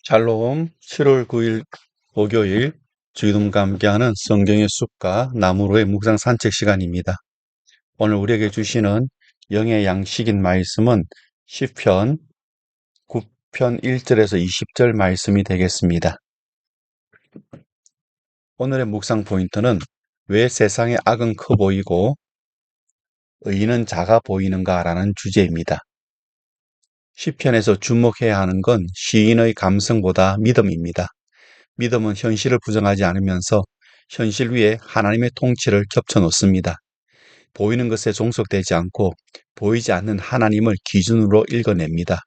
샬롬 7월 9일 목요일 주기도문과 함께하는 성경의 숲과 나무로의 묵상 산책 시간입니다. 오늘 우리에게 주시는 영의 양식인 말씀은 시편 9편 1절에서 20절 말씀이 되겠습니다. 오늘의 묵상 포인트는 왜 세상의 악은 커 보이고 의인은 작아 보이는가 라는 주제입니다. 시편에서 주목해야 하는 건 시인의 감성보다 믿음입니다. 믿음은 현실을 부정하지 않으면서 현실 위에 하나님의 통치를 겹쳐 놓습니다. 보이는 것에 종속되지 않고 보이지 않는 하나님을 기준으로 읽어냅니다.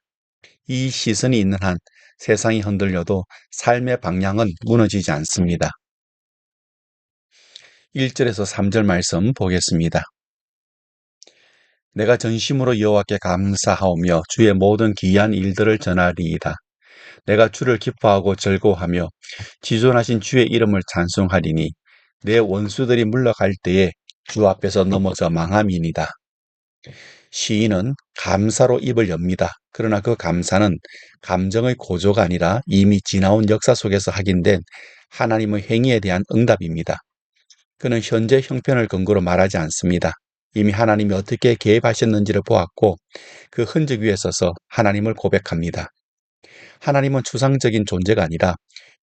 이 시선이 있는 한 세상이 흔들려도 삶의 방향은 무너지지 않습니다. 1절에서 3절 말씀 보겠습니다. 내가 전심으로 여호와께 감사하오며 주의 모든 기이한 일들을 전하리이다. 내가 주를 기뻐하고 즐거워하며 지존하신 주의 이름을 찬송하리니 내 원수들이 물러갈 때에 주 앞에서 넘어져 망함이니이다. 시인은 감사로 입을 엽니다. 그러나 그 감사는 감정의 고조가 아니라 이미 지나온 역사 속에서 확인된 하나님의 행위에 대한 응답입니다. 그는 현재 형편을 근거로 말하지 않습니다. 이미 하나님이 어떻게 개입하셨는지를 보았고 그 흔적 위에 서서 하나님을 고백합니다. 하나님은 추상적인 존재가 아니라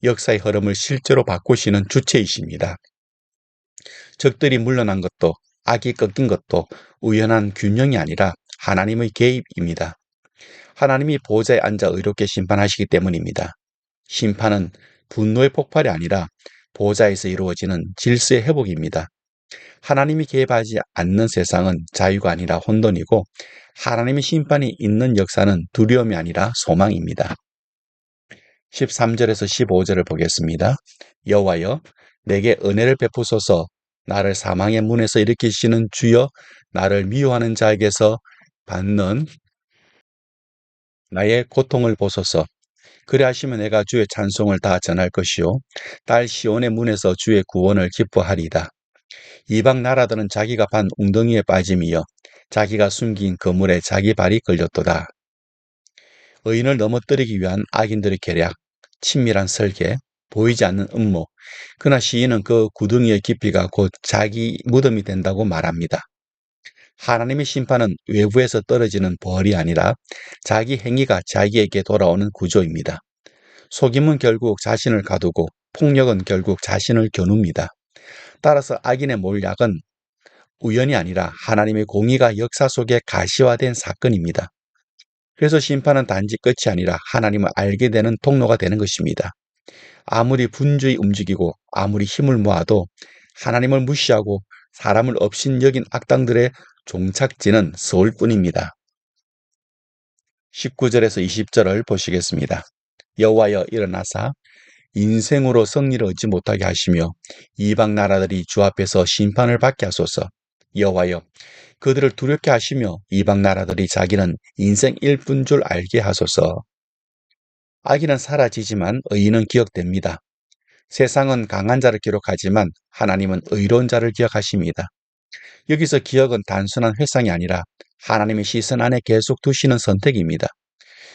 역사의 흐름을 실제로 바꾸시는 주체이십니다. 적들이 물러난 것도 악이 꺾인 것도 우연한 균형이 아니라 하나님의 개입입니다. 하나님이 보좌에 앉아 의롭게 심판하시기 때문입니다. 심판은 분노의 폭발이 아니라 보좌에서 이루어지는 질서의 회복입니다. 하나님이 개입하지 않는 세상은 자유가 아니라 혼돈이고 하나님의 심판이 있는 역사는 두려움이 아니라 소망입니다. 13절에서 15절을 보겠습니다. 여호와여 내게 은혜를 베푸소서. 나를 사망의 문에서 일으키시는 주여, 나를 미워하는 자에게서 받는 나의 고통을 보소서. 그리하시면 내가 주의 찬송을 다 전할 것이요 딸 시온의 문에서 주의 구원을 기뻐하리이다. 이방 나라들은 자기가 판 웅덩이에 빠짐이여 자기가 숨긴 그물에 자기 발이 걸렸도다. 의인을 넘어뜨리기 위한 악인들의 계략, 친밀한 설계, 보이지 않는 음모. 그러나 시인은 그 구덩이의 깊이가 곧 자기 무덤이 된다고 말합니다. 하나님의 심판은 외부에서 떨어지는 벌이 아니라 자기 행위가 자기에게 돌아오는 구조입니다. 속임은 결국 자신을 가두고 폭력은 결국 자신을 겨눕니다. 따라서 악인의 몰약은 우연이 아니라 하나님의 공의가 역사 속에 가시화된 사건입니다. 그래서 심판은 단지 끝이 아니라 하나님을 알게 되는 통로가 되는 것입니다. 아무리 분주히 움직이고 아무리 힘을 모아도 하나님을 무시하고 사람을 업신여긴 악당들의 종착지는 서울 뿐입니다. 19절에서 20절을 보시겠습니다. 여호와여 일어나사 인생으로 승리를 얻지 못하게 하시며 이방 나라들이 주 앞에서 심판을 받게 하소서. 여호와여 그들을 두렵게 하시며 이방 나라들이 자기는 인생 일뿐 줄 알게 하소서. 악인은 사라지지만 의인은 기억됩니다. 세상은 강한 자를 기록하지만 하나님은 의로운 자를 기억하십니다. 여기서 기억은 단순한 회상이 아니라 하나님의 시선 안에 계속 두시는 선택입니다.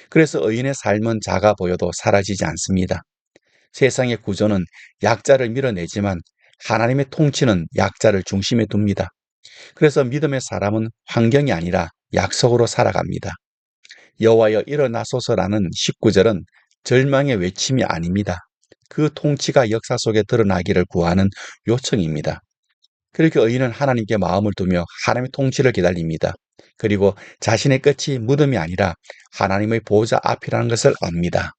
그래서 의인의 삶은 작아 보여도 사라지지 않습니다. 세상의 구조는 약자를 밀어내지만 하나님의 통치는 약자를 중심에 둡니다. 그래서 믿음의 사람은 환경이 아니라 약속으로 살아갑니다. 여호와여 일어나소서라는 19절은 절망의 외침이 아닙니다. 그 통치가 역사 속에 드러나기를 구하는 요청입니다. 그렇게 의인은 하나님께 마음을 두며 하나님의 통치를 기다립니다. 그리고 자신의 끝이 무덤이 아니라 하나님의 보좌 앞이라는 것을 압니다.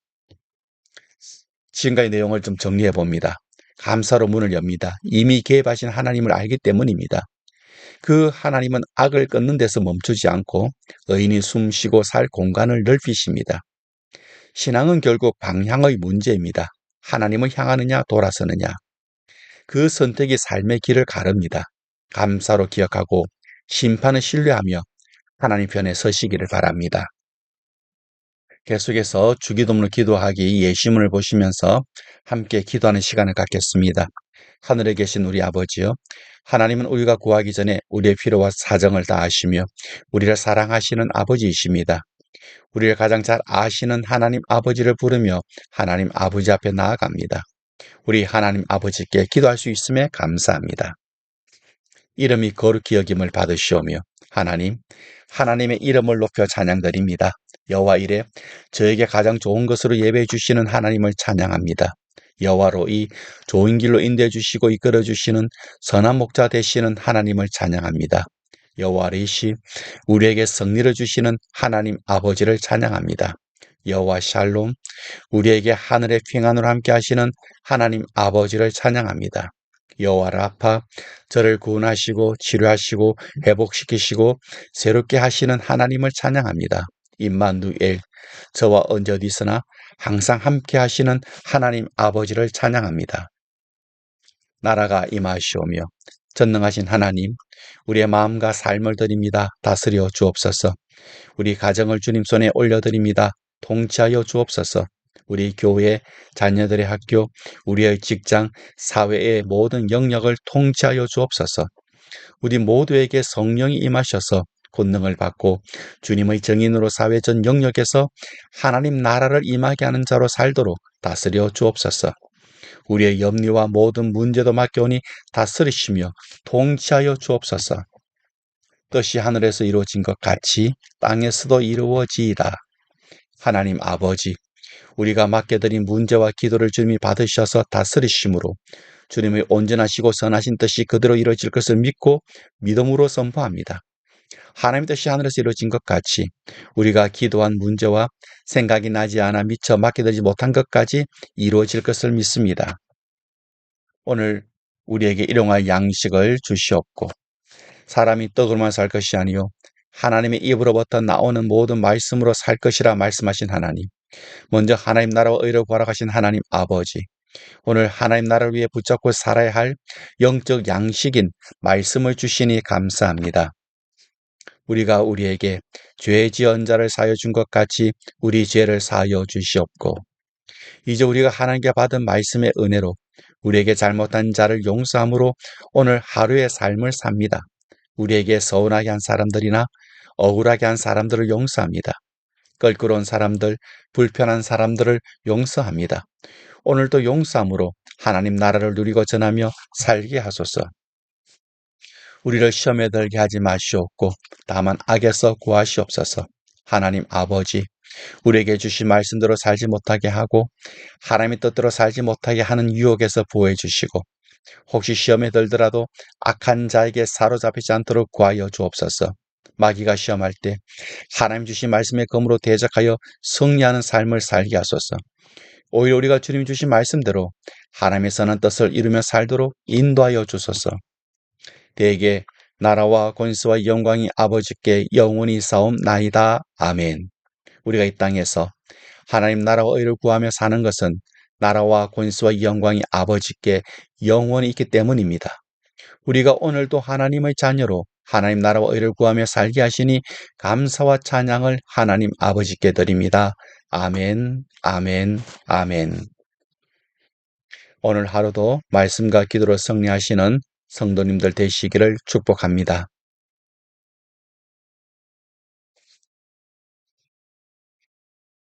지금까지 내용을 좀 정리해 봅니다. 감사로 문을 엽니다. 이미 개입하신 하나님을 알기 때문입니다. 그 하나님은 악을 끊는 데서 멈추지 않고 의인이 숨쉬고 살 공간을 넓히십니다. 신앙은 결국 방향의 문제입니다. 하나님을 향하느냐 돌아서느냐. 그 선택이 삶의 길을 가릅니다. 감사로 기억하고 심판을 신뢰하며 하나님 편에 서시기를 바랍니다. 계속해서 주기도문을 기도하기 예시문을 보시면서 함께 기도하는 시간을 갖겠습니다. 하늘에 계신 우리 아버지요. 하나님은 우리가 구하기 전에 우리의 필요와 사정을 다 아시며 우리를 사랑하시는 아버지이십니다. 우리를 가장 잘 아시는 하나님 아버지를 부르며 하나님 아버지 앞에 나아갑니다. 우리 하나님 아버지께 기도할 수 있음에 감사합니다. 이름이 거룩히 여김을 받으시오며 하나님의 이름을 높여 찬양드립니다. 여호와 이래 저에게 가장 좋은 것으로 예배해 주시는 하나님을 찬양합니다. 여호와로 이 좋은 길로 인도해 주시고 이끌어 주시는 선한 목자 되시는 하나님을 찬양합니다. 여호와 이시 우리에게 승리를 주시는 하나님 아버지를 찬양합니다. 여호와 샬롬 우리에게 하늘의 평안으로 함께 하시는 하나님 아버지를 찬양합니다. 여호와 라파 저를 구원하시고 치료하시고 회복시키시고 새롭게 하시는 하나님을 찬양합니다. 임마누엘 저와 언제 어디서나 항상 함께 하시는 하나님 아버지를 찬양합니다. 나라가 임하시오며 전능하신 하나님 우리의 마음과 삶을 드립니다. 다스려 주옵소서. 우리 가정을 주님 손에 올려드립니다. 통치하여 주옵소서. 우리 교회, 자녀들의 학교, 우리의 직장, 사회의 모든 영역을 통치하여 주옵소서. 우리 모두에게 성령이 임하셔서 권능을 받고 주님의 정인으로 사회 전 영역에서 하나님 나라를 임하게 하는 자로 살도록 다스려 주옵소서. 우리의 염려와 모든 문제도 맡겨오니 다스리시며 통치하여 주옵소서. 뜻이 하늘에서 이루어진 것 같이 땅에서도 이루어지이다. 하나님 아버지, 우리가 맡겨드린 문제와 기도를 주님이 받으셔서 다스리심으로 주님의 온전하시고 선하신 뜻이 그대로 이루어질 것을 믿고 믿음으로 선포합니다. 하나님의 뜻이 하늘에서 이루어진 것 같이 우리가 기도한 문제와 생각이 나지 않아 미처 맡겨드리지 못한 것까지 이루어질 것을 믿습니다. 오늘 우리에게 일용할 양식을 주시옵고 사람이 떡으로만 살 것이 아니요 하나님의 입으로부터 나오는 모든 말씀으로 살 것이라 말씀하신 하나님, 먼저 하나님 나라와 의를 구하러 가신 하나님 아버지, 오늘 하나님 나라를 위해 붙잡고 살아야 할 영적 양식인 말씀을 주시니 감사합니다. 우리가 우리에게 죄 지은 자를 사하여 준 것 같이 우리 죄를 사하여 주시옵고 이제 우리가 하나님께 받은 말씀의 은혜로 우리에게 잘못한 자를 용서함으로 오늘 하루의 삶을 삽니다. 우리에게 서운하게 한 사람들이나 억울하게 한 사람들을 용서합니다. 껄끄러운 사람들, 불편한 사람들을 용서합니다. 오늘도 용서함으로 하나님 나라를 누리고 전하며 살게 하소서. 우리를 시험에 들게 하지 마시옵고 다만 악에서 구하시옵소서. 하나님 아버지, 우리에게 주신 말씀대로 살지 못하게 하고 하나님의 뜻대로 살지 못하게 하는 유혹에서 보호해 주시고 혹시 시험에 들더라도 악한 자에게 사로잡히지 않도록 구하여 주옵소서. 마귀가 시험할 때 하나님 주신 말씀의 검으로 대적하여 승리하는 삶을 살게 하소서. 오히려 우리가 주님 주신 말씀대로 하나님의 선한 뜻을 이루며 살도록 인도하여 주소서. 대개 나라와 권세와 영광이 아버지께 영원히 사옵나이다. 아멘. 우리가 이 땅에서 하나님 나라와 의를 구하며 사는 것은 나라와 권세와 영광이 아버지께 영원히 있기 때문입니다. 우리가 오늘도 하나님의 자녀로 하나님 나라와 의를 구하며 살게 하시니 감사와 찬양을 하나님 아버지께 드립니다. 아멘, 아멘, 아멘. 오늘 하루도 말씀과 기도로 승리하시는 성도님들 되시기를 축복합니다.